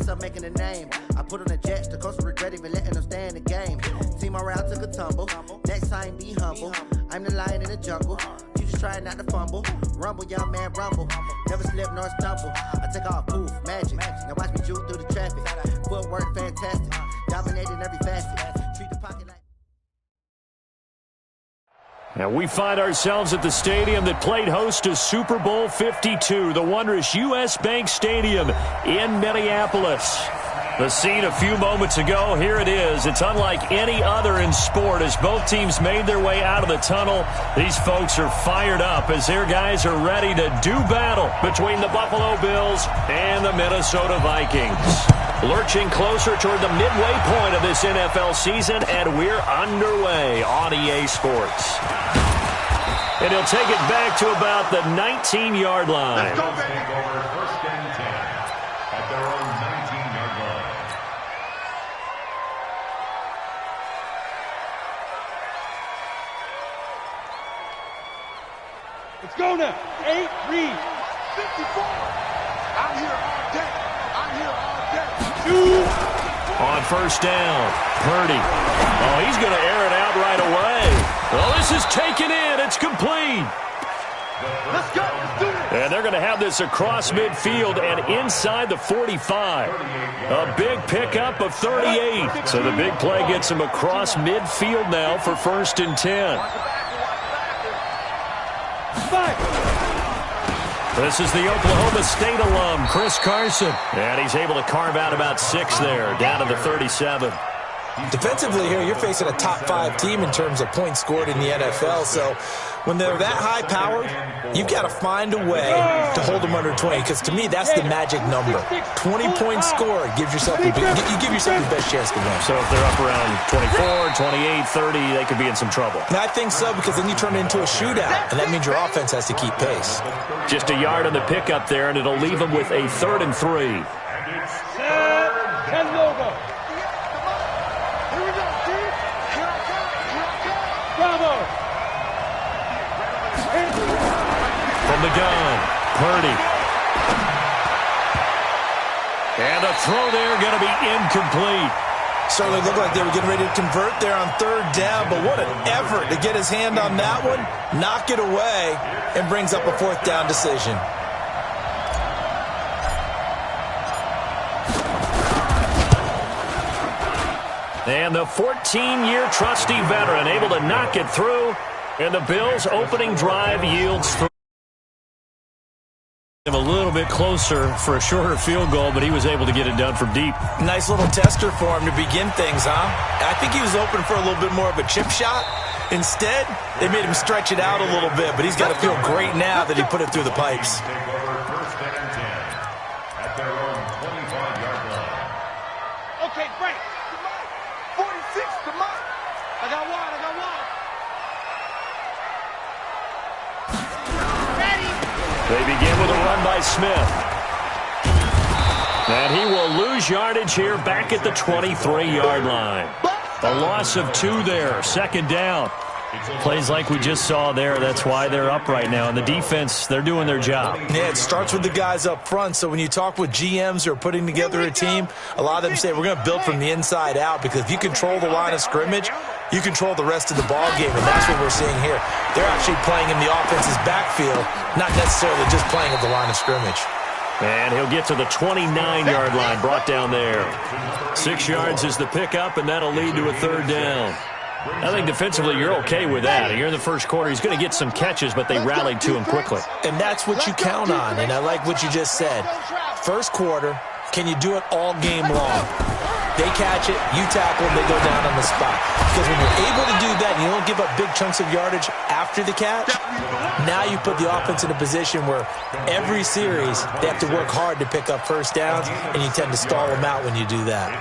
myself making a name. I put on the Jets, the coach regret even letting them stay in the game. Team morale took a tumble. Next time, be humble. I'm the lion in the jungle. You just trying not to fumble. Rumble, young man, rumble. Never slip nor stumble. I take off, poof, magic. Now watch me juke through the traffic. Footwork, fantastic. Dominating every facet. Treat the pocket like... And we find ourselves at the stadium that played host to Super Bowl 52, the wondrous U.S. Bank Stadium in Minneapolis. The scene a few moments ago, here it is. It's unlike any other in sport as both teams made their way out of the tunnel. These folks are fired up as their guys are ready to do battle between the Buffalo Bills and the Minnesota Vikings. Lurching closer toward the midway point of this NFL season, and we're underway on EA Sports. And he'll take it back to about the 19-yard line. Let's go, baby. First and 10 at their own 19-yard line. Let's go now. 8, read. 54. I'm here all day. I'm here all day. On first down, Purdy. Oh, he's going to air it out right away. Oh, this is taken in. It's complete. Let's go. Let's do it. And they're going to have this across midfield and inside the 45. A big pickup of 38. So the big play gets him across midfield now for first and 10. This is the Oklahoma State alum, Chris Carson. And he's able to carve out about 6 there, down to the 37. Defensively here, you're facing a top-5 team in terms of points scored in the NFL. So when they're that high-powered, you've got to find a way to hold them under 20. Because to me, that's the magic number. 20 points scored gives yourself you give yourself the best chance to win. So if they're up around 24, 28, 30, they could be in some trouble. And I think so, because then you turn it into a shootout, and that means your offense has to keep pace. Just a yard on the pickup there, and it'll leave them with a 3rd and 3. 10 logo. Bravo. From the gun, Purdy. And a throw there going to be incomplete. Certainly looked like they were getting ready to convert there on 3rd down, but what an effort to get his hand on that one, knock it away, and brings up a 4th down decision. And the 14-year trusty veteran able to knock it through, and the Bills' opening drive yields through. A little bit closer for a shorter field goal, but he was able to get it done from deep. Nice little tester for him to begin things, huh? I think he was open for a little bit more of a chip shot. Instead, they made him stretch it out a little bit, but he's got to feel great now that he put it through the pipes. Okay, break. 46 to Mike. I got one. They begin with a run by Smith. And he will lose yardage here back at the 23-yard line. A loss of 2 there, 2nd down. Plays like we just saw there, that's why they're up right now. And the defense, they're doing their job. Yeah, it starts with the guys up front. So when you talk with GMs who are putting together a team, a lot of them say we're going to build from the inside out, because if you control the line of scrimmage, you control the rest of the ball game, and that's what we're seeing here. They're actually playing in the offense's backfield, not necessarily just playing at the line of scrimmage. And he'll get to the 29-yard line, brought down there. 6 yards is the pickup, and that'll lead to a 3rd down. I think defensively you're okay with that. Here in the first quarter, he's going to get some catches, but they rallied to him quickly. And that's what you count on, and I like what you just said. First quarter, can you do it all game long? They catch it, you tackle, and they go down on the spot. Because when you're able to do that and you don't give up big chunks of yardage after the catch, now you put the offense in a position where every series they have to work hard to pick up first downs, and you tend to stall them out when you do that.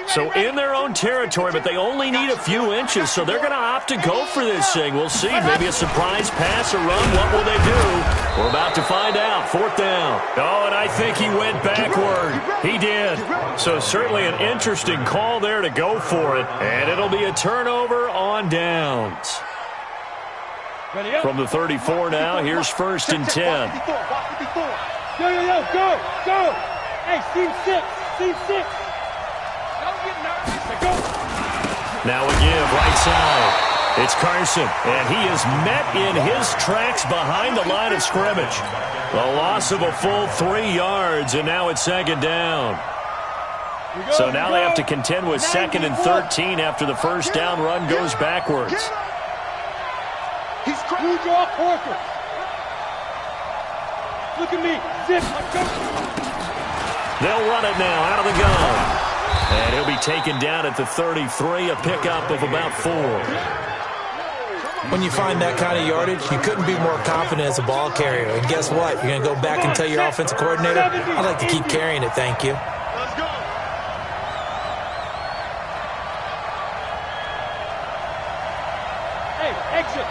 So in their own territory, but they only need a few inches, so they're going to opt to go for this thing. We'll see. Maybe a surprise pass or run. What will they do? We're about to find out. 4th down. Oh, and I think he went backward. He did. So certainly an interesting call there to go for it, and it'll be a turnover on downs. From the 34 now, here's 1st and 10. Yo, go. Hey, seam 6. Don't get nervous. Go. Now a give, right side. It's Carson, and he is met in his tracks behind the line of scrimmage. The loss of a full 3 yards, and now it's 2nd down. So now they have to contend with 2nd and 13 after the first down run goes backwards. He's screwed off Parker. Look at me. Zip. They'll run it now out of the gun. And he'll be taken down at the 33, a pickup of about 4. When you find that kind of yardage, you couldn't be more confident as a ball carrier. And guess what? You're going to go back and tell your offensive coordinator, I'd like to keep carrying it, thank you. Let's go. Hey, exit.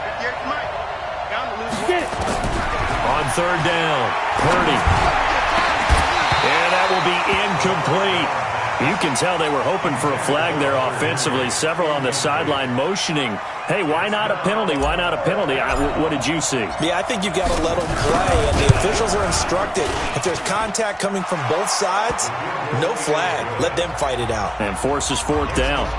58 Mike. Get it. On 3rd down, Purdy. And that will be incomplete. You can tell they were hoping for a flag there offensively. Several on the sideline motioning, hey, why not a penalty? Why not a penalty? What did you see? Yeah, I think you've got to let them play, and the officials are instructed. If there's contact coming from both sides, no flag. Let them fight it out. And forces 4th down.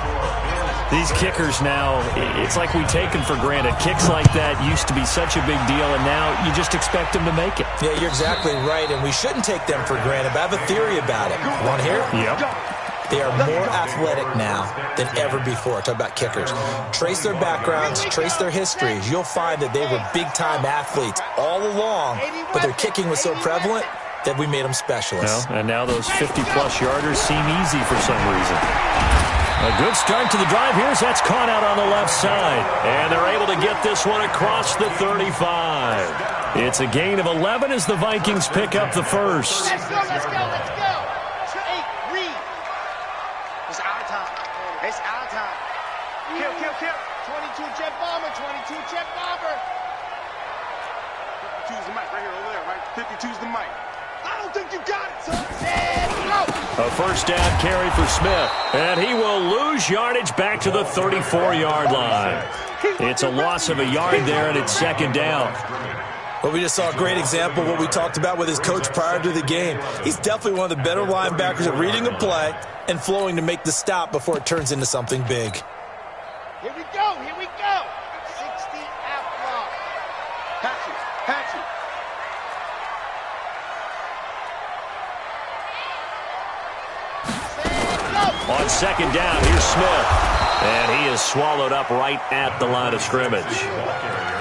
These kickers now, it's like we take them for granted. Kicks like that used to be such a big deal, and now you just expect them to make it. Yeah, you're exactly right, and we shouldn't take them for granted. But I have a theory about it. Want to hear it? Yep. They are more athletic now than ever before. Talk about kickers. Trace their backgrounds, trace their histories. You'll find that they were big-time athletes all along, but their kicking was so prevalent that we made them specialists. Well, and now those 50-plus yarders seem easy for some reason. A good start to the drive. Here's that's caught out on the left side. And they're able to get this one across the 35. It's a gain of 11 as the Vikings pick up the first. Let's go. 8, read. It's our time. Kill. 22 jet bomber. 52's the mic right here, over there, right? 52's the mic. I don't think you got it, son. Go. A first down carry for Smith. And he will lose yardage back to the 34-yard line. It's a loss of a yard there, and it's 2nd down. Well, we just saw a great example of what we talked about with his coach prior to the game. He's definitely one of the better linebackers at reading a play and flowing to make the stop before it turns into something big. Here we go. 60 out long. Patch it. On 2nd down, here's Smith. And he is swallowed up right at the line of scrimmage.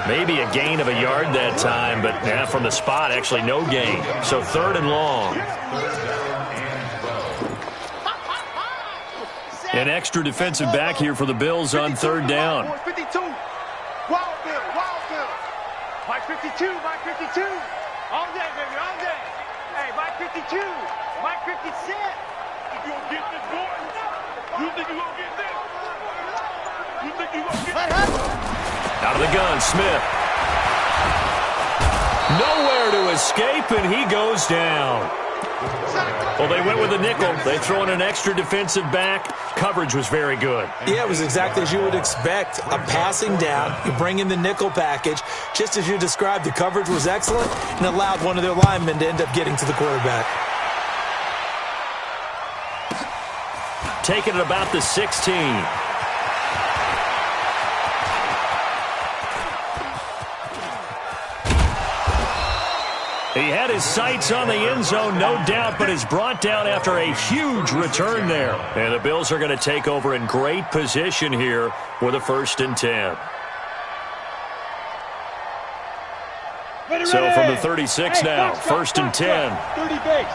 Maybe a gain of a yard that time, but from the spot, actually no gain. So 3rd and long. An extra defensive back here for the Bills on 3rd down. 52. Wild Bill. Mike 52. All day, baby, all day. Hey, Mike 52. Mike 56. You gonna get this, boy? You think you gonna get this? Out of the gun, Smith. Nowhere to escape, and he goes down. Well, they went with a nickel. They throw in an extra defensive back. Coverage was very good. Yeah, it was exactly as you would expect. A passing down. You bring in the nickel package. Just as you described, the coverage was excellent and allowed one of their linemen to end up getting to the quarterback. Taking it about the 16. He had his sights on the end zone, no doubt, but is brought down after a huge return there. And the Bills are going to take over in great position here with a 1st and 10. So from the 36 now, 1st and 10. 30 base.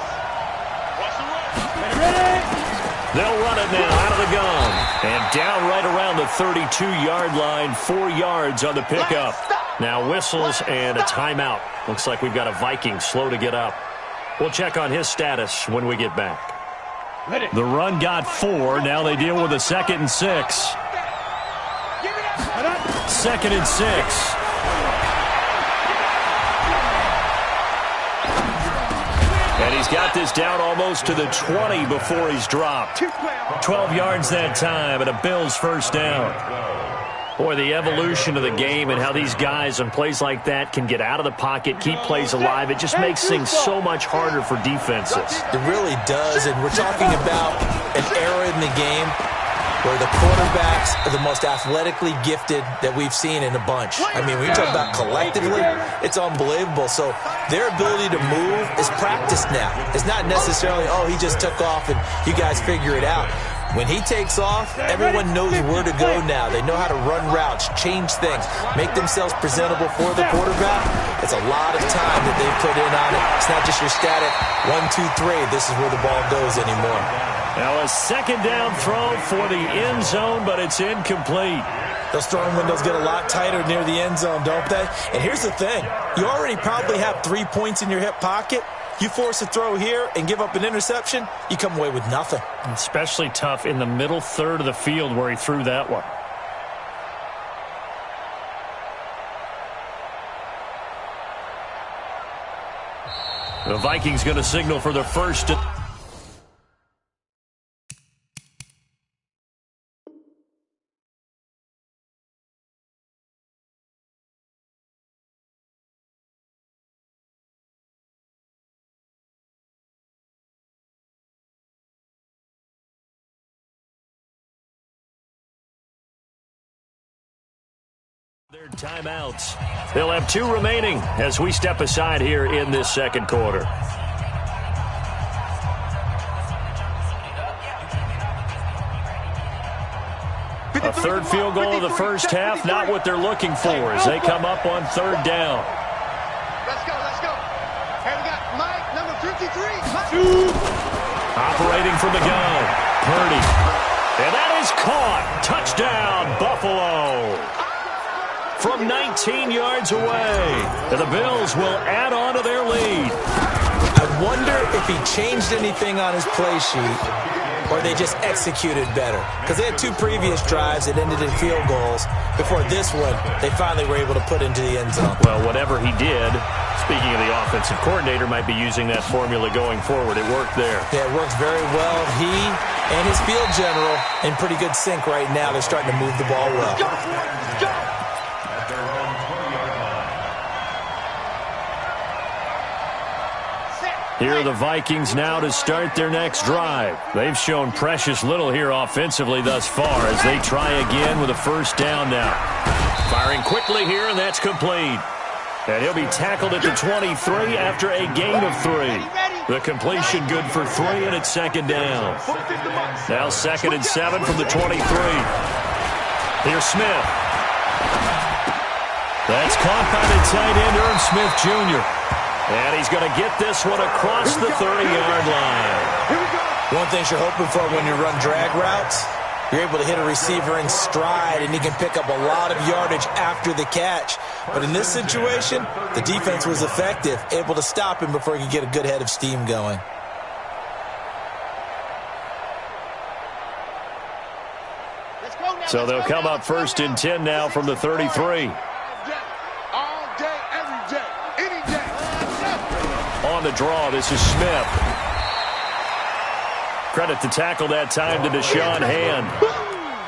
They'll run it now out of the gun. And down right around the 32-yard line, 4 yards on the pickup. Now whistles and a timeout. Looks like we've got a Viking slow to get up. We'll check on his status when we get back. The run got 4. Now they deal with a 2nd and 6. 2nd and 6. And he's got this down almost to the 20 before he's dropped. 12 yards that time and a Bills 1st down. Boy, the evolution of the game and how these guys on plays like that can get out of the pocket, keep plays alive, it just makes things so much harder for defenses. It really does, and we're talking about an era in the game where the quarterbacks are the most athletically gifted that we've seen in a bunch. I mean, when you talk about collectively, it's unbelievable. So their ability to move is practiced now. It's not necessarily, oh, he just took off and you guys figure it out. When he takes off, everyone knows where to go now. They know how to run routes, change things, make themselves presentable for the quarterback. It's a lot of time that they've put in on it. It's not just your static 1, 2, 3. This is where the ball goes anymore. Now a second down throw for the end zone, but it's incomplete. Those throwing windows get a lot tighter near the end zone, don't they? And here's the thing. You already probably have 3 points in your hip pocket. You force a throw here and give up an interception, you come away with nothing. Especially tough in the middle third of the field where he threw that one. The Vikings going to signal for the first. Their timeouts. They'll have 2 remaining as we step aside here in this second quarter. A third field goal of the first half, not what they're looking for as they come up on third down. Let's go, let's go. Hey, we got Mike, number 53. Operating from the gun, Purdy. And that is caught. Touchdown, Buffalo. From 19 yards away. And the Bills will add on to their lead. I wonder if he changed anything on his play sheet or they just executed better. Because they had 2 previous drives that ended in field goals. Before this one, they finally were able to put into the end zone. Well, whatever he did, speaking of the offensive coordinator, might be using that formula going forward. It worked there. Yeah, it worked very well. He and his field general in pretty good sync right now. They're starting to move the ball well. Here are the Vikings now to start their next drive. They've shown precious little here offensively thus far as they try again with a first down now. Firing quickly here, and that's complete. And he'll be tackled at the 23 after a gain of 3. The completion good for 3, and it's second down. Now 2nd and 7 from the 23. Here's Smith. That's caught by the tight end, Irv Smith Jr. And he's going to get this one across the 30-yard line. One thing you're hoping for when you run drag routes, you're able to hit a receiver in stride, and he can pick up a lot of yardage after the catch. But in this situation, the defense was effective, able to stop him before he could get a good head of steam going. So they'll come up 1st and 10 now from the 33. On the draw, this is Smith. Credit the tackle that time to Deshaun Hand.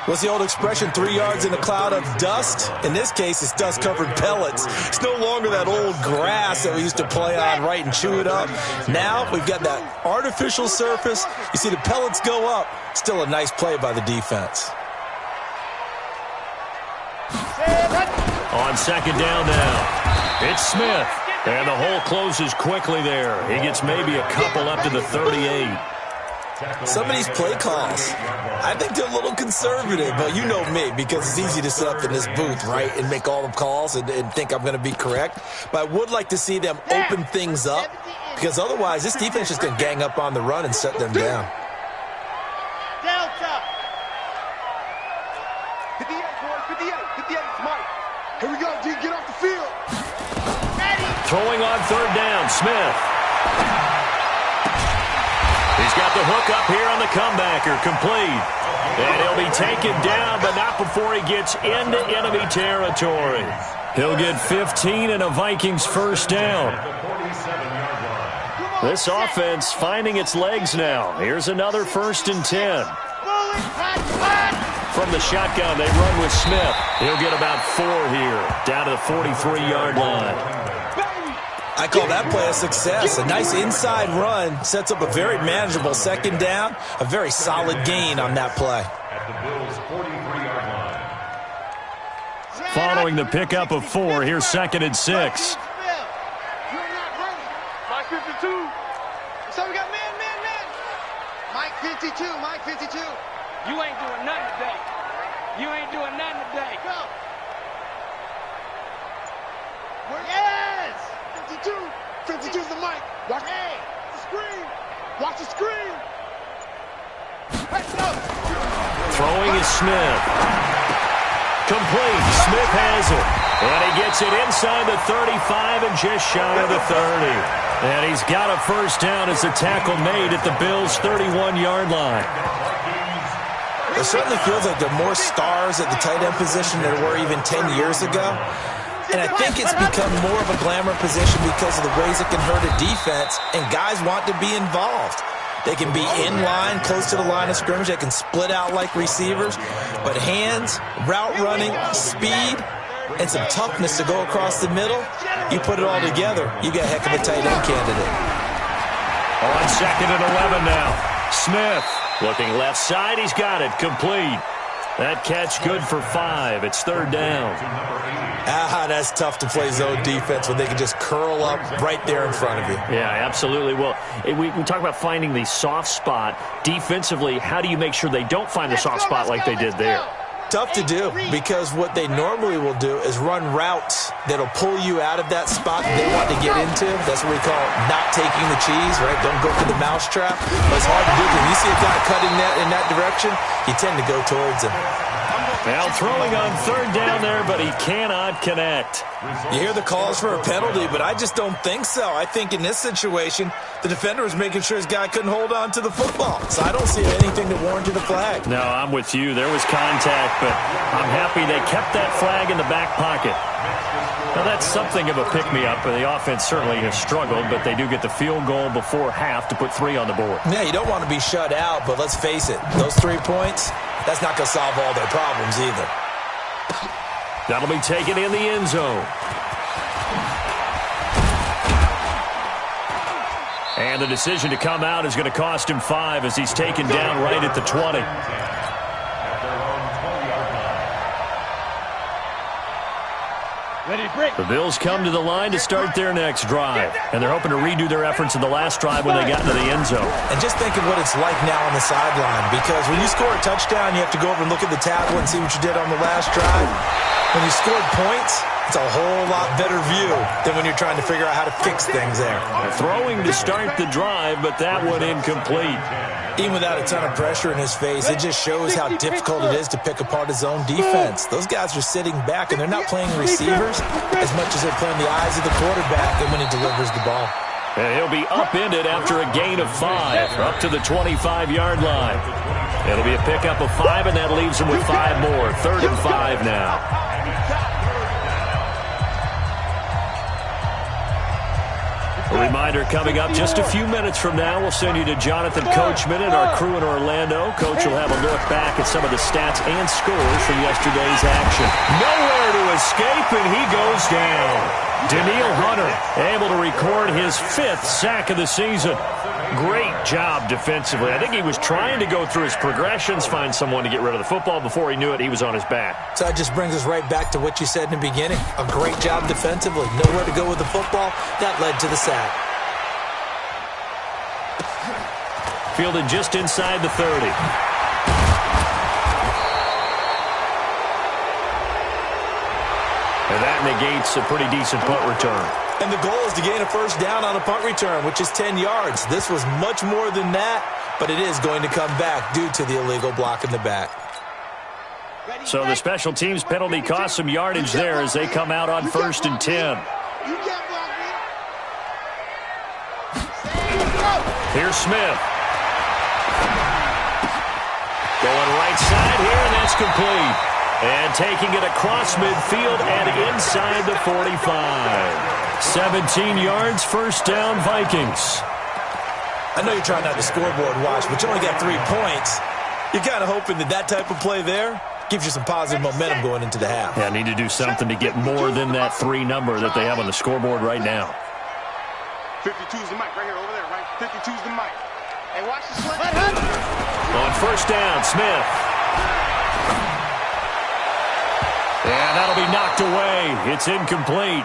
What's the old expression, 3 yards in a cloud of dust? In this case, it's dust-covered pellets. It's no longer that old grass that we used to play on, right, and chew it up. Now we've got that artificial surface. You see the pellets go up. Still a nice play by the defense. On second down now, it's Smith. And the hole closes quickly there. He gets maybe a couple up to the 38. Some of these play calls, I think they're a little conservative, but you know me, because it's easy to sit up in this booth, right, and make all the calls and think I'm going to be correct. But I would like to see them open things up, because otherwise this defense is going to gang up on the run and set them down. Delta. 58, boys, 58. 58, it's Mike. Here we go, D, get off the field. Throwing on third down, Smith. He's got the hook up here on the comebacker, complete. And he'll be taken down, but not before he gets into enemy territory. He'll get 15 and a Vikings first down. This offense finding its legs now. Here's another 1st and 10. from the shotgun. They run with Smith. He'll get about 4 here, down to the 43-yard line. I call that play a success. A nice inside run sets up a very manageable second down. A very solid gain on that play. At the Bills' 43-yard line. Following the pickup of 4, here's 2nd and 6. You're not ready. Mike 52. So we got man. Mike 52, Mike 52. You ain't doing nothing today. You ain't doing nothing today. Go. Yes! 52. 52 is the mic. Watch the screen. Watch the screen. Throwing is Smith. Complete. Smith has it. And he gets it inside the 35 and just shy of the 30. And he's got a first down as the tackle made at the Bills' 31-yard line. It certainly feels like there are more stars at the tight end position than there were even 10 years ago. And I think it's become more of a glamour position because of the ways it can hurt a defense, and guys want to be involved. They can be in line, close to the line of scrimmage. They can split out like receivers. But hands, route running, speed, and some toughness to go across the middle, you put it all together, you got a heck of a tight end candidate. On 2nd and 11 now. Smith looking left side. He's got it. Complete. That catch good for 5. It's 3rd down. That's tough to play zone defense when they can just curl up right there in front of you. Yeah, absolutely. Well, we talk about finding the soft spot. Defensively, how do you make sure they don't find the soft spot like they did there? Tough to do, because what they normally will do is run routes that'll pull you out of that spot that they want to get into. That's what we call not taking the cheese, right? Don't go for the mousetrap. But it's hard to do because you see a guy cutting that in that direction, you tend to go towards him. Now throwing on 3rd down there, but he cannot connect. You hear the calls for a penalty, but I just don't think so. I think in this situation, the defender was making sure his guy couldn't hold on to the football. So I don't see anything that warranted a flag. No, I'm with you. There was contact, but I'm happy they kept that flag in the back pocket. Now, that's something of a pick-me-up. The offense certainly has struggled, but they do get the field goal before half to put 3 on the board. Yeah, you don't want to be shut out, but let's face it, those 3 points, that's not going to solve all their problems either. That'll be taken in the end zone. And the decision to come out is going to cost him 5 as he's taken down right at the 20. The Bills come to the line to start their next drive, and they're hoping to redo their efforts in the last drive when they got into the end zone. And just think of what it's like now on the sideline, because when you score a touchdown, you have to go over and look at the tablet and see what you did on the last drive. When you scored points, it's a whole lot better view than when you're trying to figure out how to fix things there. Throwing to start the drive, but that one incomplete. Even without a ton of pressure in his face, it just shows how difficult it is to pick apart his own defense. Those guys are sitting back, and they're not playing receivers as much as they're playing the eyes of the quarterback and when he delivers the ball. And he'll be upended after a gain of 5, up to the 25-yard line. It'll be a pickup of 5, and that leaves him with 5 more. 3rd and 5 now. A reminder coming up just a few minutes from now. We'll send you to Jonathan Coachman and our crew in Orlando. Coach will have a look back at some of the stats and scores from yesterday's action. Nowhere to escape, and he goes down. Daniil Hunter able to record his 5th sack of the season. Great job defensively. I think he was trying to go through his progressions, find someone to get rid of the football. Before he knew it, he was on his back. So that just brings us right back to what you said in the beginning. A great job defensively. Nowhere to go with the football. That led to the sack. Fielded just inside the 30. And that negates a pretty decent punt return. And the goal is to gain a first down on a punt return, which is 10 yards. This was much more than that, but it is going to come back due to the illegal block in the back. So the special teams penalty cost some yardage there as they come out on 1st and 10. Here's Smith. Going right side here, and that's complete. And taking it across midfield and inside the 45. 17 yards, first down, Vikings. I know you're trying not to scoreboard watch, but you only got 3 points. You're kind of hoping that type of play there gives you some positive momentum going into the half. Yeah, need to do something to get more than that 3 number that they have on the scoreboard right now. 52's the mic right here, over there, right? 52's the mic. Hey, watch the slant. On first down, Smith. And that'll be knocked away. It's incomplete.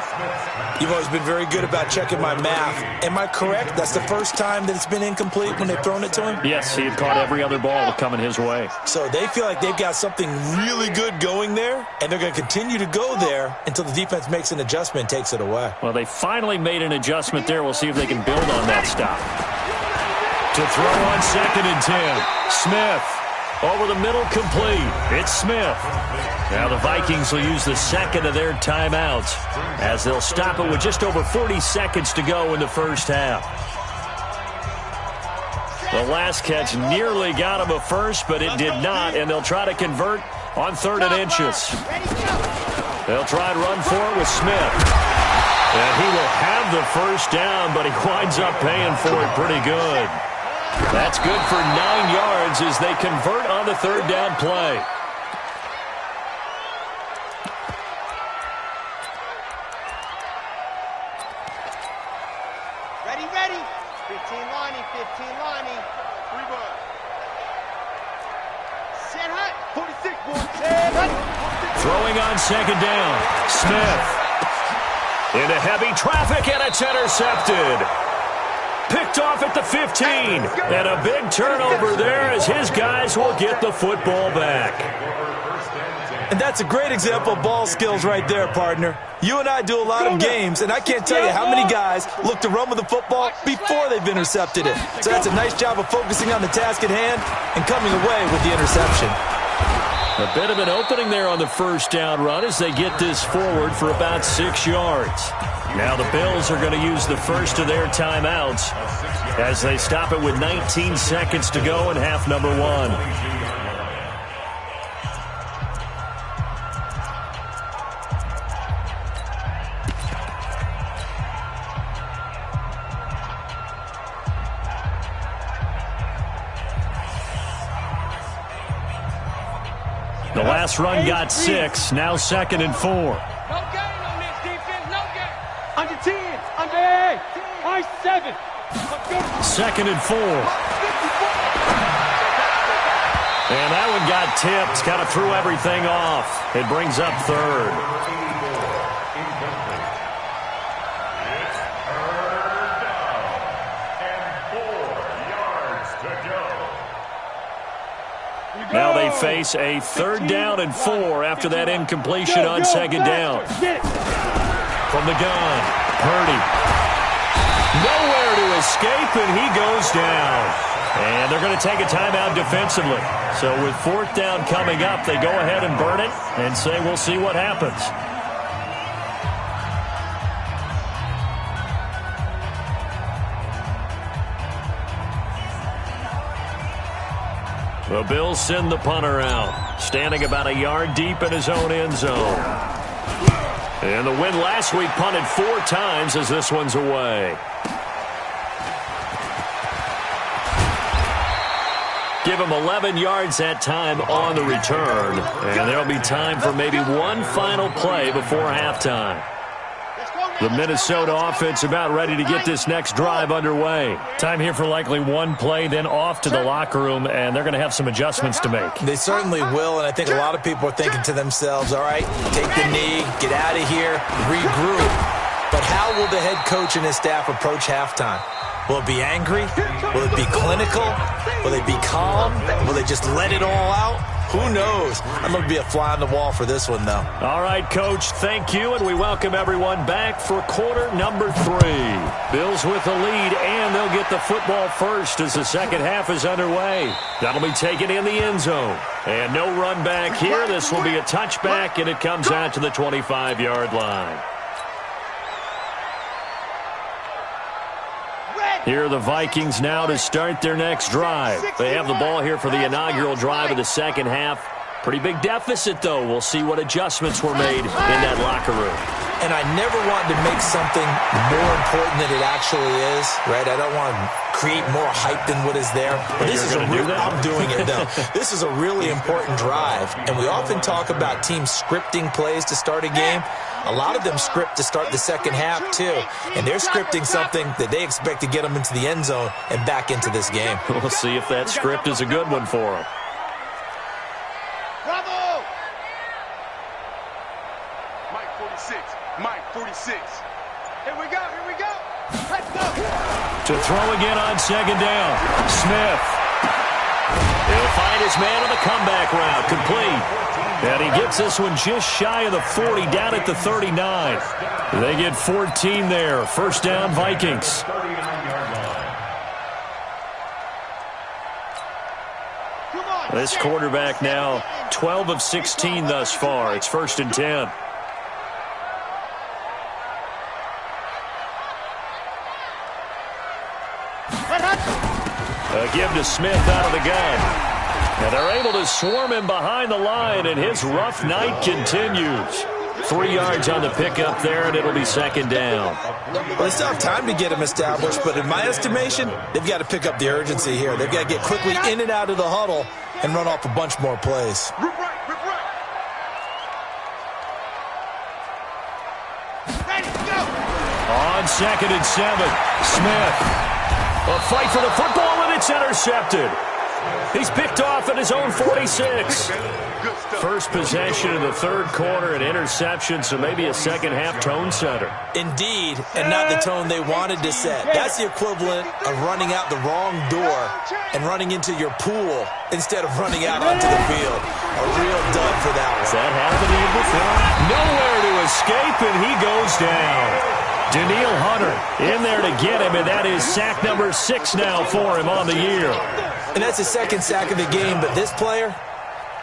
You've always been very good about checking my math. Am I correct? That's the first time that it's been incomplete when they've thrown it to him? Yes, he had caught every other ball coming his way. So they feel like they've got something really good going there, and they're going to continue to go there until the defense makes an adjustment and takes it away. Well, they finally made an adjustment there. We'll see if they can build on that stop. To throw on 2nd and 10. Smith. Over the middle, complete. It's Smith. Now the Vikings will use the second of their timeouts as they'll stop it with just over 40 seconds to go in the first half. The last catch nearly got him a first, but it did not, and they'll try to convert on 3rd and inches. They'll try and run for it with Smith. And he will have the first down, but he winds up paying for it pretty good. That's good for 9 yards as they convert on the 3rd down play. Ready, ready. 15 Lonnie, 15 Lonnie. 3 ball. Set hut. 46 ball. Set hut. Throwing on 2nd down. Smith. Into heavy traffic, and it's intercepted. Picked off at the 15, and a big turnover there as his guys will get the football back. And that's a great example of ball skills right there, partner. You and I do a lot of games, and I can't tell you how many guys look to run with the football before they've intercepted it. So that's a nice job of focusing on the task at hand and coming away with the interception. A bit of an opening there on the first down run as they get this forward for about 6 yards. Now the Bills are going to use the first of their timeouts as they stop it with 19 seconds to go in half number 1. The last run got 6, now 2nd and 4. No gain on this defense, no gain. Under 10, under 8, under 7. 2nd and 4. And that one got tipped, kind of threw everything off. It brings up 3rd. Now they face a 3rd down and 4 after that incompletion on 2nd down. From the gun, Purdy. Nowhere to escape, and he goes down. And they're going to take a timeout defensively. So with 4th down coming up, they go ahead and burn it and say we'll see what happens. The Bills send the punter out, standing about a yard deep in his own end zone. And the win last week punted 4 times as this one's away. Give him 11 yards that time on the return. And there'll be time for maybe one final play before halftime. The Minnesota offense about ready to get this next drive underway. Time here for likely one play, then off to the locker room, and they're going to have some adjustments to make. They certainly will, and I think a lot of people are thinking to themselves, all right, take the knee, get out of here, regroup. But how will the head coach and his staff approach halftime? Will it be angry? Will it be clinical? Will they be calm? Will they just let it all out? Who knows? I'd love to be a fly on the wall for this one, though. All right, Coach, thank you, and we welcome everyone back for quarter number 3. Bills with the lead, and they'll get the football first as the second half is underway. That'll be taken in the end zone. And no run back here. This will be a touchback, and it comes out to the 25-yard line. Here are the Vikings now to start their next drive. They have the ball here for the inaugural drive of the second half. Pretty big deficit, though. We'll see what adjustments were made in that locker room. and I never want to make something more important than it actually is, right? I don't want to create more hype than what is there. But this is I'm doing it, though. This is a really important drive, and we often talk about teams scripting plays to start a game. A lot of them script to start the second half, too, and they're scripting something that they expect to get them into the end zone and back into this game. We'll see if that script is a good one for them. Bravo! Mike 46. Mike 46. Here we go. Here we go. Let's go. To throw again on second down. Smith. He'll find his man on the comeback route. Complete. And he gets this one just shy of the 40, down at the 39. They get 14 there. First down, Vikings. This quarterback now 12 of 16 thus far. It's 1st and 10. A give to Smith out of the gun. And they're able to swarm him behind the line, and his rough night continues. 3 yards on the pickup there, and it'll be second down. Well, they still have time to get him established, but in my estimation, they've got to pick up the urgency here. They've got to get quickly in and out of the huddle and run off a bunch more plays. Rip right, rip right. Ready, go. On 2nd and 7, Smith. A fight for the football, and it's intercepted. He's picked off at his own 46. First possession of the third quarter, an interception, so maybe a second-half tone setter. Indeed, and not the tone they wanted to set. That's the equivalent of running out the wrong door and running into your pool instead of running out onto the field. A real dud for that one. Has that happened to you before? Nowhere to escape, and he goes down. Daniil Hunter in there to get him, and that is sack number 6 now for him on the year. And that's his second sack of the game, but this player,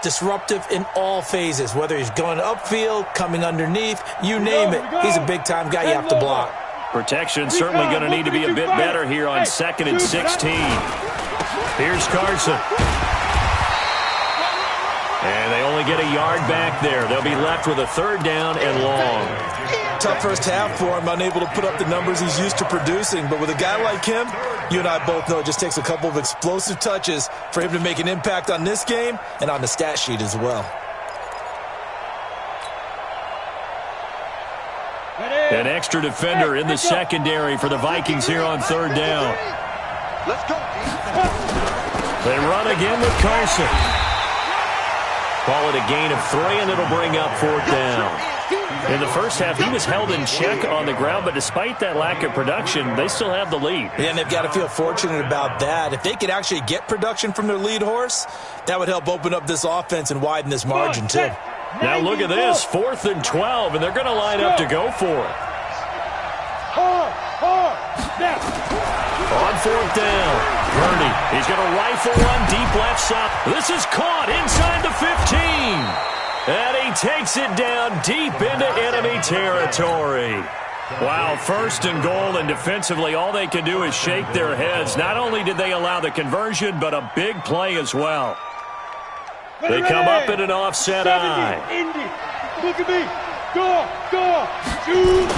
disruptive in all phases, whether he's going upfield, coming underneath, you name it. He's a big-time guy you have to block. Protection certainly going to need to be a bit better here on 2nd and 16. Here's Carson. And they only get a yard back there. They'll be left with a 3rd down and long. Tough first half for him, unable to put up the numbers he's used to producing. But with a guy like him, you and I both know it just takes a couple of explosive touches for him to make an impact on this game and on the stat sheet as well. An extra defender in the secondary for the Vikings here on 3rd down. Let's go. They run again with Carson. Call it a gain of 3, and it'll bring up 4th down. In the first half, he was held in check on the ground, but despite that lack of production, they still have the lead. Yeah, and they've got to feel fortunate about that. If they could actually get production from their lead horse, that would help open up this offense and widen this margin, too. Now look at this, 4th and 12, and they're going to line up to go for it. On 4th down, Purdy, he's going to rifle one deep left side. This is caught inside the 15. And he takes it down deep into enemy territory. Wow, 1st and goal, and defensively all they can do is shake their heads. Not only did they allow the conversion, but a big play as well. They come up in an offset eye. Look at me. Go, shoot.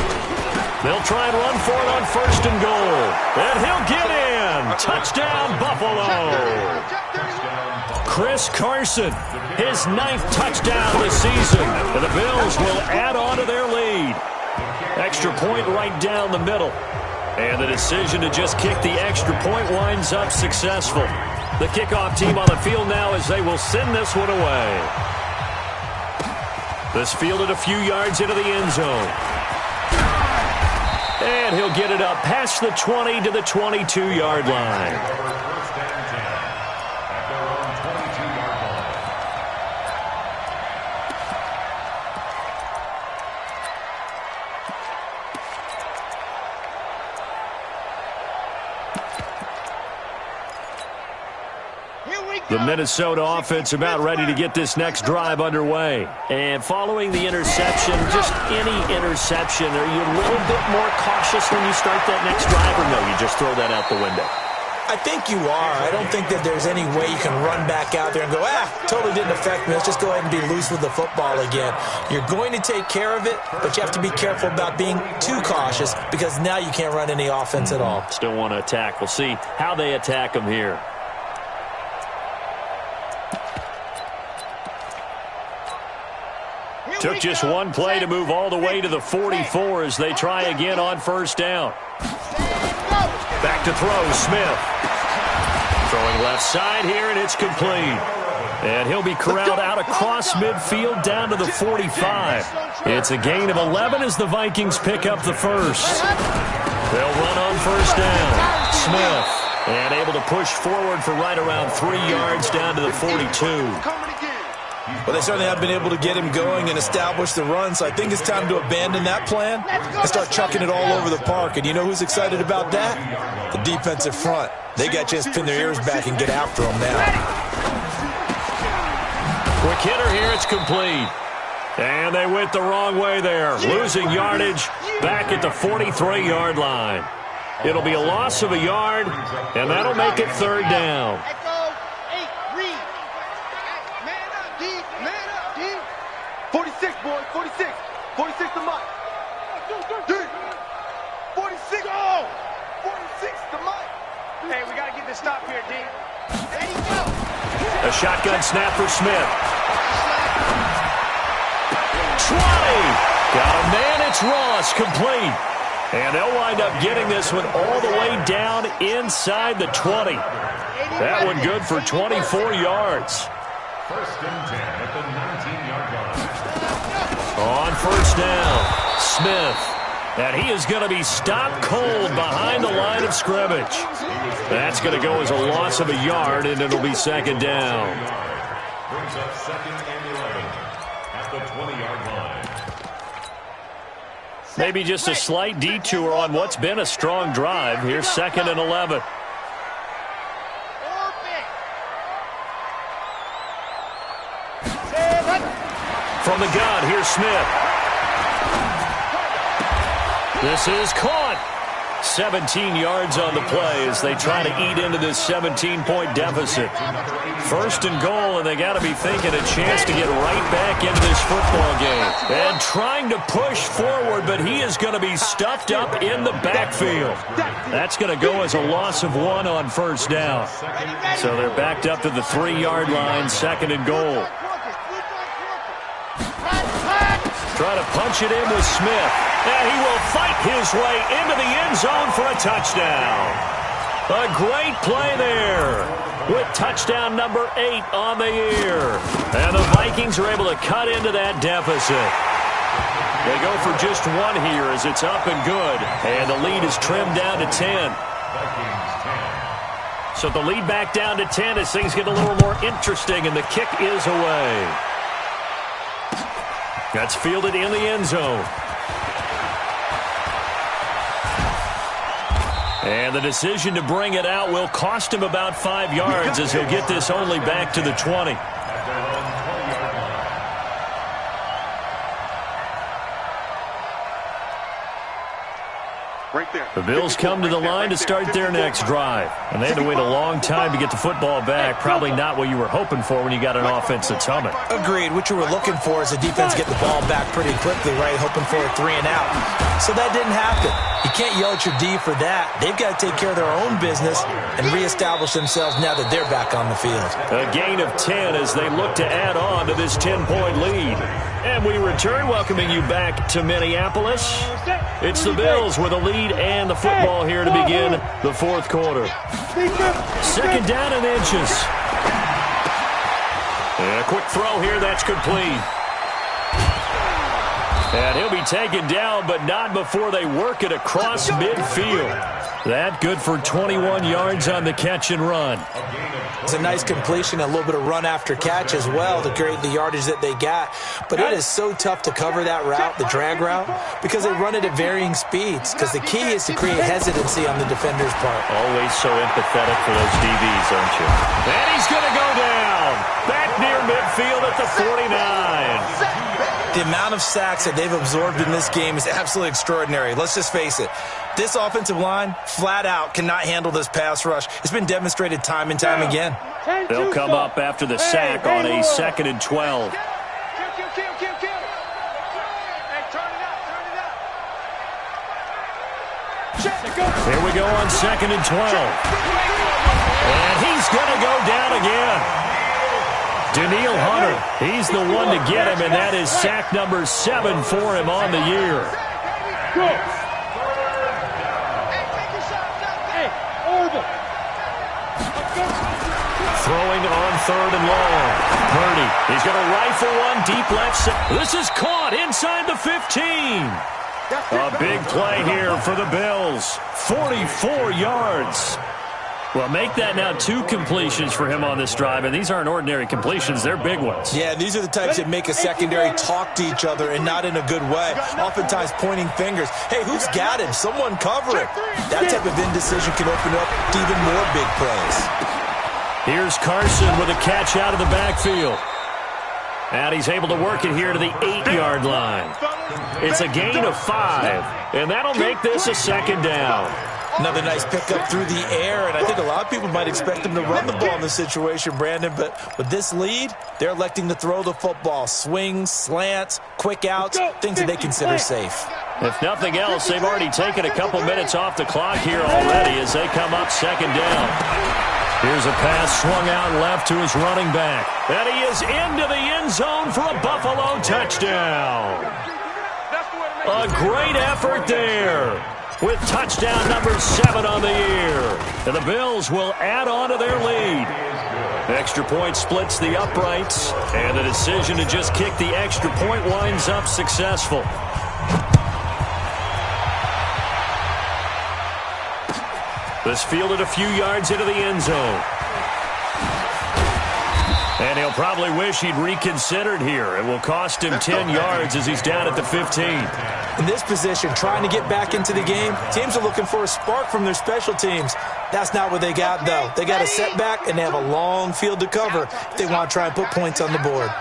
They'll try and run for it on 1st and goal. And he'll get in. Touchdown, Buffalo. Chris Carson, his 9th touchdown of the season. And the Bills will add on to their lead. Extra point right down the middle. And the decision to just kick the extra point winds up successful. The kickoff team on the field now as they will send this one away. This fielded a few yards into the end zone. And he'll get it up past the 20 to the 22-yard line. The Minnesota offense about ready to get this next drive underway. And following the interception, just any interception, are you a little bit more cautious when you start that next drive, or no, you just throw that out the window? I think you are. I don't think that there's any way you can run back out there and go, totally didn't affect me. Let's just go ahead and be loose with the football again. You're going to take care of it, but you have to be careful about being too cautious because now you can't run any offense at all. Still want to attack. We'll see how they attack them here. Took just one play to move all the way to the 44 as they try again on first down. Back to throw, Smith. Throwing left side here, and it's complete. And he'll be corralled out across midfield down to the 45. It's a gain of 11 as the Vikings pick up the first. They'll run on first down. Smith, and able to push forward for right around 3 yards down to the 42. Well, they certainly have been able to get him going and establish the run, so I think it's time to abandon that plan and start chucking it all over the park. And you know who's excited about that? The defensive front. They got a chance to pin their ears back and get after him now. Quick hitter here, it's complete. And they went the wrong way there, losing yardage back at the 43-yard line. It'll be a loss of a yard, and that'll make it third down. 46, boys, 46. 46 to Mike. 46. Oh! 46 to Mike. Hey, we got to get this stop here, D. There you go. A shotgun snap for Smith. 20. Got a man, it's Ross, complete. And they'll wind up getting this one all the way down inside the 20. That one good for 24 yards. First and 10 at the 19-yard line. On first down, Smith. And he is going to be stopped cold behind the line of scrimmage. That's going to go as a loss of a yard, and it'll be second down. Brings up second and 11 at the 20-yard line. Maybe just a slight detour on what's been a strong drive. Here's second and 11. From the gun, here's Smith. This is caught. 17 yards on the play as they try to eat into this 17-point deficit. First and goal, and they got to be thinking a chance to get right back into this football game. And trying to push forward, but he is going to be stuffed up in the backfield. That's going to go as a loss of 1 on first down. So they're backed up to the 3-yard line, second and goal. Try to punch it in with Smith. And he will fight his way into the end zone for a touchdown. A great play there with touchdown number 8 on the year. And the Vikings are able to cut into that deficit. They go for just 1 here as it's up and good. And the lead is trimmed down to 10. So the lead back down to 10 as things get a little more interesting, and the kick is away. That's fielded in the end zone. And the decision to bring it out will cost him about 5 yards as he'll get this only back to the 20. Right there. The Bills come to the line to start their next drive. And they had to wait a long time to get the football back. Probably not what you were hoping for when you got an offense that's humming. Agreed. What you were looking for is the defense get the ball back pretty quickly, right? Hoping for a 3 and out. So that didn't happen. You can't yell at your D for that. They've got to take care of their own business and reestablish themselves now that they're back on the field. A gain of 10 as they look to add on to this 10-point lead. And we return, welcoming you back to Minneapolis. It's the Bills with a lead and the football here to begin the fourth quarter. Second down and inches. And a quick throw here, that's complete. And he'll be taken down, but not before they work it across midfield. That good for 21 yards on the catch and run. It's a nice completion, a little bit of run after catch as well to create the yardage that they got. But it is so tough to cover that route, the drag route, because they run it at varying speeds. Because the key is to create hesitancy on the defender's part. Always so empathetic for those DBs, aren't you? And he's going to go down. Back near midfield at the 49. The amount of sacks that they've absorbed in this game is absolutely extraordinary. Let's just face it. This offensive line, flat out, cannot handle this pass rush. It's been demonstrated time and time again. They'll come up after the sack on a 2nd and 12. Here we go on 2nd and 12. And he's going to go down again. Daniil Hunter, he's the one to get him, and that is sack number 7 for him on the year. Throwing on 3rd and long. Purdy, he's going to rifle one deep left side. This is caught inside the 15. A big play here for the Bills. 44 yards. Well, make that now 2 completions for him on this drive, and these aren't ordinary completions. They're big ones. Yeah, these are the types that make a secondary talk to each other and not in a good way. Oftentimes pointing fingers. Hey, who's got him? Someone cover it. That type of indecision can open up to even more big plays. Here's Carson with a catch out of the backfield. And he's able to work it here to the 8-yard line. It's a gain of 5, and that'll make this a 2nd down. Another nice pickup through the air, and I think a lot of people might expect him to run the ball in this situation, Brandon, but with this lead, they're electing to throw the football. Swings, slants, quick outs, things that they consider safe. If nothing else, they've already taken a couple minutes off the clock here already as they come up 2nd down. Here's a pass swung out left to his running back. And he is into the end zone for a Buffalo touchdown. A great effort there with touchdown number 7 on the year. And the Bills will add on to their lead. Extra point splits the uprights, and the decision to just kick the extra point winds up successful. This fielded a few yards into the end zone. And he'll probably wish he'd reconsidered here. It will cost him 10 yards as he's down at the 15. In this position, trying to get back into the game, teams are looking for a spark from their special teams. That's not what they got, though. They got a setback, and they have a long field to cover if they want to try and put points on the board.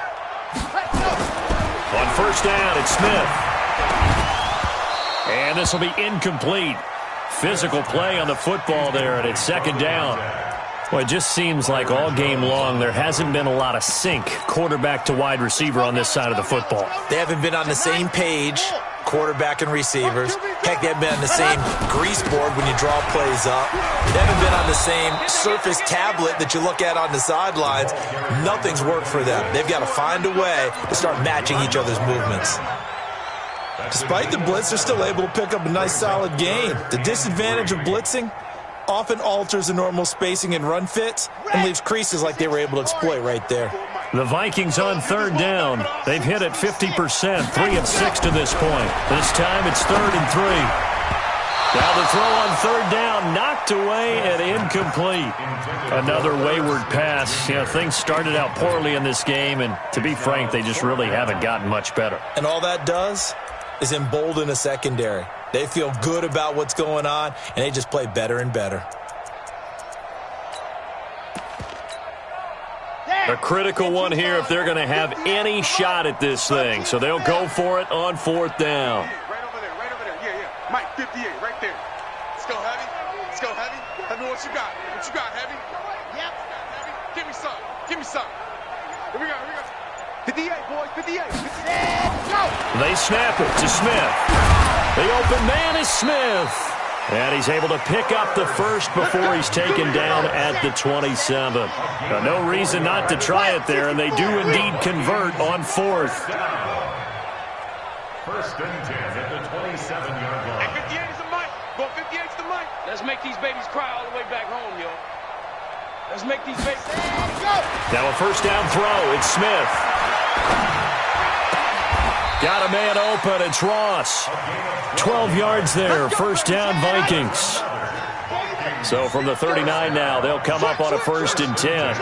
On 1st down, it's Smith. And this will be incomplete. Physical play on the football there, and it's 2nd down. Well, it just seems like all game long there hasn't been a lot of sync quarterback to wide receiver on this side of the football. They haven't been on the same page, quarterback and receivers. Heck, they haven't been on the same grease board when you draw plays up. They haven't been on the same surface tablet that you look at on the sidelines. Nothing's worked for them. They've got to find a way to start matching each other's movements. Despite the blitz, they're still able to pick up a nice solid gain. The disadvantage of blitzing often alters the normal spacing and run fits and leaves creases like they were able to exploit right there. The Vikings on 3rd down. They've hit it 50%, 3 of 6 to this point. This time it's 3rd and 3. Now the throw on 3rd down, knocked away and incomplete. Another wayward pass. You know, things started out poorly in this game, and to be frank, they just really haven't gotten much better. And all that does is embolden a secondary. They feel good about what's going on, and they just play better and better. A critical one here if they're going to have any shot at this thing. So they'll go for it on 4th down. Right over there, right over there. Yeah, yeah. Mike, 58, right there. Let's go, Heavy. Let's go, Heavy. Heavy, what you got? What you got, Heavy? Yep. Heavy. Give me some. Give me some. Here we go, here we go. 58, boys, 58. 58. Go! They snap it to Smith. The open man is Smith. And he's able to pick up the first before he's taken down at the 27. Now, no reason not to try it there, and they do indeed convert on 4th. 1st and 10 at the 27-yard line. Hey, 58 is the mic. Go 58 is the mic. Let's make these babies cry all the way back home, yo. Let's make these babies. Go! Now a 1st down throw. It's Smith. Got a man open. It's Ross. 12 yards there. 1st down, Vikings. So from the 39 now, they'll come up on a 1st and 10.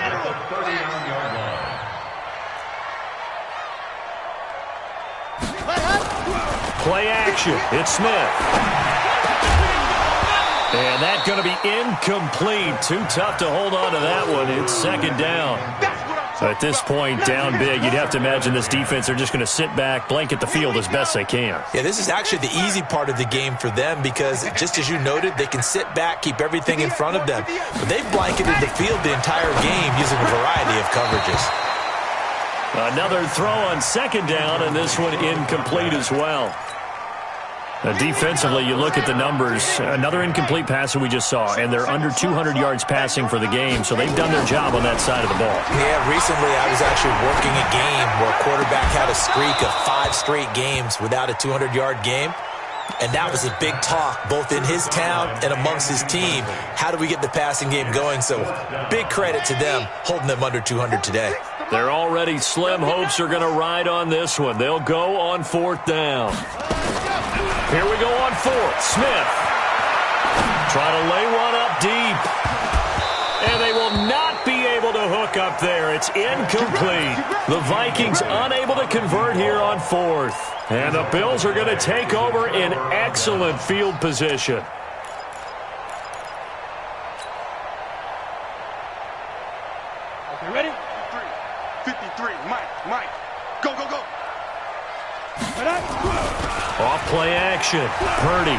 Play action. It's Smith. And that's going to be incomplete. Too tough to hold on to that one. It's 2nd down. That's what I'm So at this point, down big, you'd have to imagine this defense are just going to sit back, blanket the field as best they can. Yeah, this is actually the easy part of the game for them because, just as you noted, they can sit back, keep everything in front of them. But they've blanketed the field the entire game using a variety of coverages. Another throw on second down, and this one incomplete as well. Defensively, you look at the numbers. Another incomplete pass that we just saw, and they're under 200 yards passing for the game, so they've done their job on that side of the ball. Yeah, recently I was actually working a game where a quarterback had a streak of 5 straight games without a 200-yard game, and that was a big talk both in his town and amongst his team. How do we get the passing game going? So big credit to them holding them under 200 today. Their already slim hopes are going to ride on this one. They'll go on fourth down. Here we go on fourth. Smith try to lay one up deep. And they will not be able to hook up there. It's incomplete. The Vikings unable to convert here on fourth. And the Bills are going to take over in excellent field position. Okay, ready? 53, Mike, go, go, go. Off-play action. Purdy.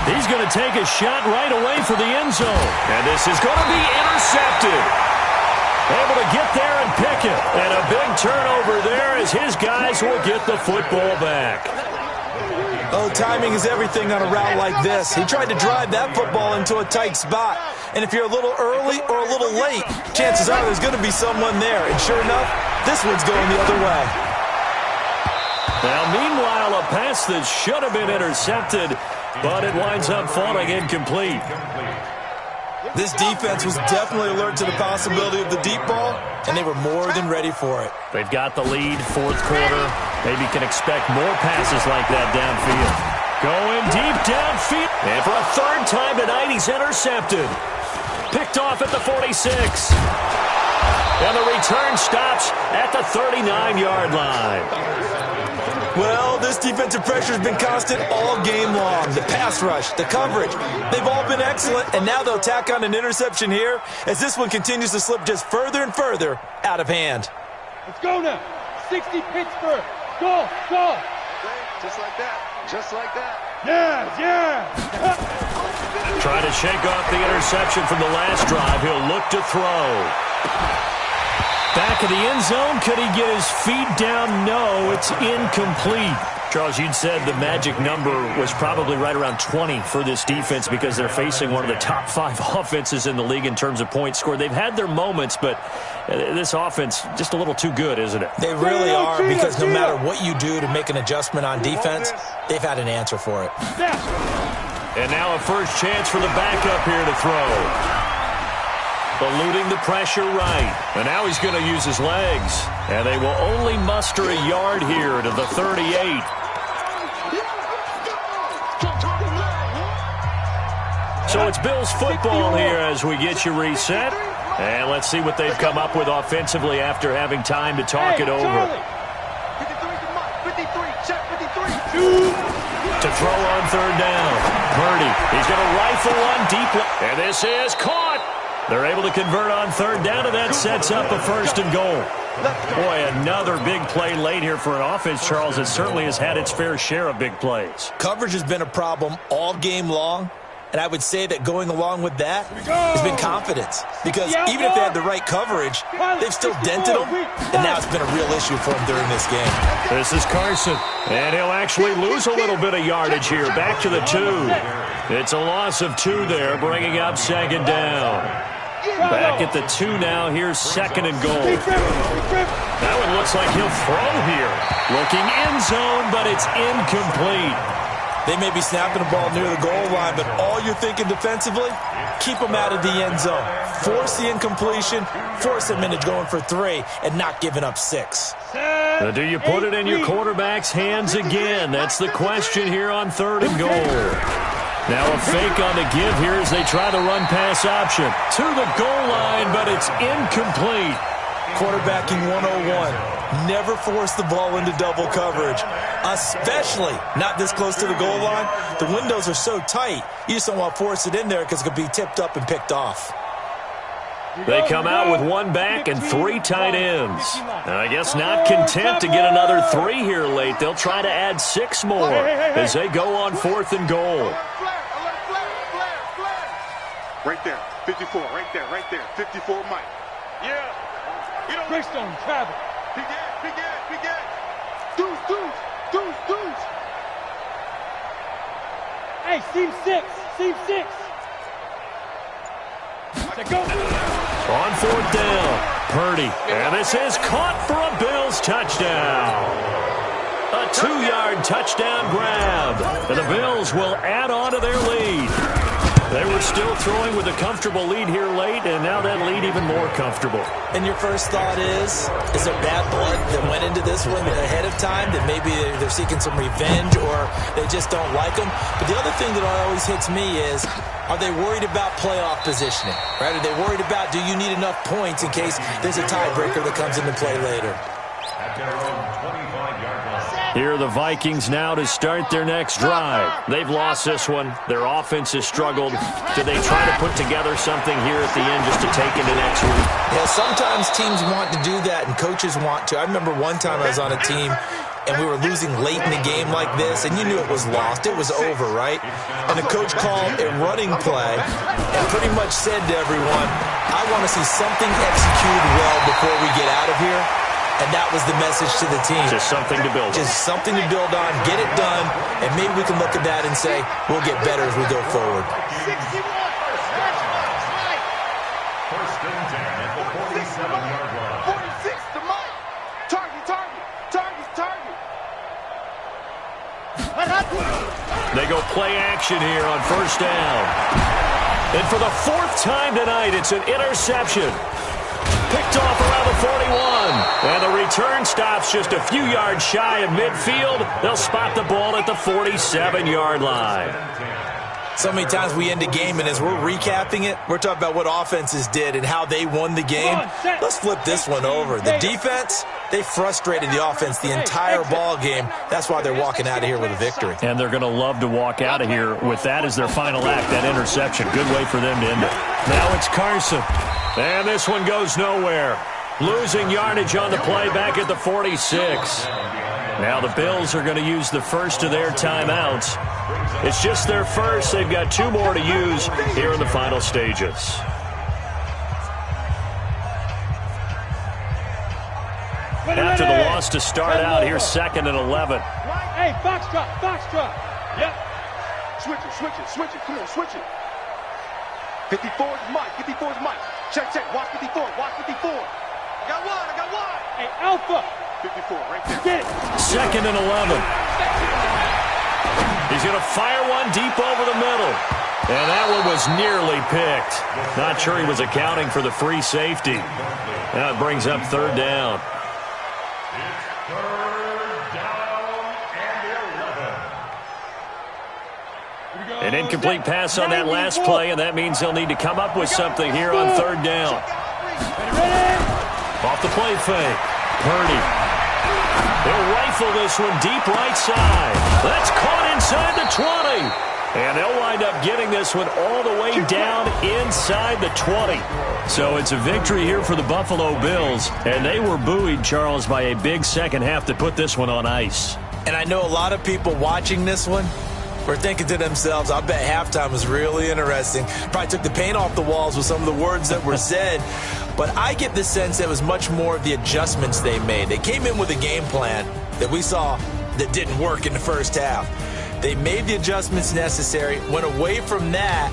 He's going to take a shot right away for the end zone. And this is going to be intercepted. Able to get there and pick it. And a big turnover there as his guys will get the football back. Oh, timing is everything on a route like this. He tried to drive that football into a tight spot. And if you're a little early or a little late, chances are there's going to be someone there. And sure enough, this one's going the other way. Now, meanwhile, a pass that should have been intercepted, but it winds up falling incomplete. This defense was definitely alert to the possibility of the deep ball, and they were more than ready for it. They've got the lead, fourth quarter. Maybe can expect more passes like that downfield. Going deep downfield. And for a third time tonight, he's intercepted. Picked off at the 46. And the return stops at the 39-yard line. Well, this defensive pressure has been constant all game long. The pass rush, the coverage, they've all been excellent, and now they'll tack on an interception here as this one continues to slip just further and further out of hand. Let's go now. 60 Pittsburgh. Go, go. Just like that. Just like that. Yeah. Trying to shake off the interception from the last drive. He'll look to throw. Back of the end zone. Could he get his feet down? No, it's incomplete. Charles, you'd said the magic number was probably right around 20 for this defense because they're facing one of the top 5 offenses in the league in terms of points scored. They've had their moments, but this offense just a little too good, isn't it? They really are, because no matter what you do to make an adjustment on defense, they've had an answer for it. And now a first chance for the backup here to throw. Eluding the pressure right. And now he's going to use his legs. And they will only muster a yard here to the 38. So it's Bills football here as we get you reset. And let's see what they've come up with offensively after having time to talk it over. 53, check 53. To throw on third down. Purdy. He's going to rifle one deep. And this is caught. They're able to convert on third down, and that sets up a first and goal. Boy, another big play late here for an offense, Charles, that certainly has had its fair share of big plays. Coverage has been a problem all game long, and I would say that going along with that has been confidence. Because even if they had the right coverage, they've still dented them, and now it's been a real issue for them during this game. This is Carson, and he'll actually lose a little bit of yardage here. Back to the 2. It's a loss of 2 there, bringing up second down. Back at the 2 now. Here's second and goal. That one looks like he'll throw here. Looking end zone, but it's incomplete. They may be snapping the ball near the goal line, but all you're thinking defensively, keep them out of the end zone. Force the incompletion, force them into going for 3, and not giving up 6. Do you put it in your quarterback's hands again? That's the question here on third and goal. Now a fake on the give here as they try the run-pass option. To the goal line, but it's incomplete. Quarterbacking 101. Never force the ball into double coverage, especially not this close to the goal line. The windows are so tight, you just don't want to force it in there because it could be tipped up and picked off. They come out with one back and 3 tight ends. And I guess not content to get another 3 here late. They'll try to add 6 more as they go on 4th and goal. Right there, 54, right there, 54 Mike. Yeah. You know, Greystone, travel. Big end. Deuce. Hey, seam 6. Let's go. On 4th down, Purdy. And this is caught for a Bills touchdown. A 2-yard touchdown grab. And the Bills will add on to their lead. They were still throwing with a comfortable lead here late, and now that lead even more comfortable. And your first thought is there bad blood that went into this one ahead of time, that maybe they're seeking some revenge or they just don't like them? But the other thing that always hits me is, are they worried about playoff positioning? Right? Are they worried about, do you need enough points in case there's a tiebreaker that comes into play later? At their own 25-yard line. Here are the Vikings now to start their next drive. They've lost this one. Their offense has struggled. Do they try to put together something here at the end just to take into next week? Yeah, sometimes teams want to do that and coaches want to. I remember one time I was on a team and we were losing late in the game like this, and you knew it was lost. It was over, right? And the coach called a running play and pretty much said to everyone, I want to see something executed well before we get out of here. And that was the message to the team. Just something to build on. Just something to build on, get it done, and maybe we can look at that and say, we'll get better as we go forward. 61. First and 10 at the 47-yard line. 46 to Mike. Target. They go play action here on 1st down. And for the 4th time tonight, it's an interception. Picked off around the 41. And the return stops just a few yards shy of midfield. They'll spot the ball at the 47-yard line. So many times we end a game, and as we're recapping it, we're talking about what offenses did and how they won the game. Let's flip this one over. The defense, they frustrated the offense the entire ball game. That's why they're walking out of here with a victory. And they're going to love to walk out of here with that as their final act, that interception. Good way for them to end it. Now it's Carson. And this one goes nowhere. Losing yardage on the play back at the 46. Now the Bills are going to use the first of their timeouts. It's just their first. They've got 2 more to use here in the final stages. After the loss to start out, here's 2nd and 11. Hey, foxtrot. Yep. Switch it. Come on, switch it. 54 is Mike. Check. Watch 54. I got one. Hey, Alpha. 54, right there. Get it. 2nd and 11. He's going to fire one deep over the middle. And that one was nearly picked. Not sure he was accounting for the free safety. Now it brings up 3rd down. It's 3rd down and 11. An incomplete pass on that last play, and that means they'll need to come up with something here on 3rd down. Off the play fake. Purdy. They'll rifle this one deep right side. That's caught inside the 20. And they'll wind up getting this one all the way down inside the 20. So it's a victory here for the Buffalo Bills. And they were buoyed, Charles, by a big second half to put this one on ice. And I know a lot of people watching this one were thinking to themselves, I bet halftime was really interesting. Probably took the paint off the walls with some of the words that were said. But I get the sense that it was much more of the adjustments they made. They came in with a game plan that we saw that didn't work in the first half. They made the adjustments necessary, went away from that,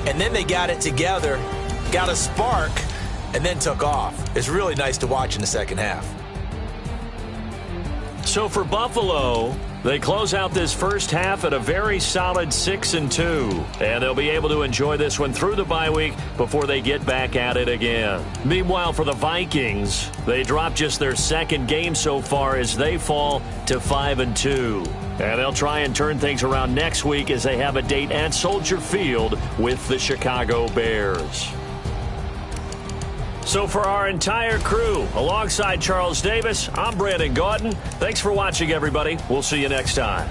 and then they got it together, got a spark, and then took off. It's really nice to watch in the second half. So for Buffalo, they close out this first half at a very solid 6-2. And they'll be able to enjoy this one through the bye week before they get back at it again. Meanwhile, for the Vikings, they drop just their 2nd game so far as they fall to 5-2. And they'll try and turn things around next week as they have a date at Soldier Field with the Chicago Bears. So for our entire crew, alongside Charles Davis, I'm Brandon Gaudin. Thanks for watching, everybody. We'll see you next time.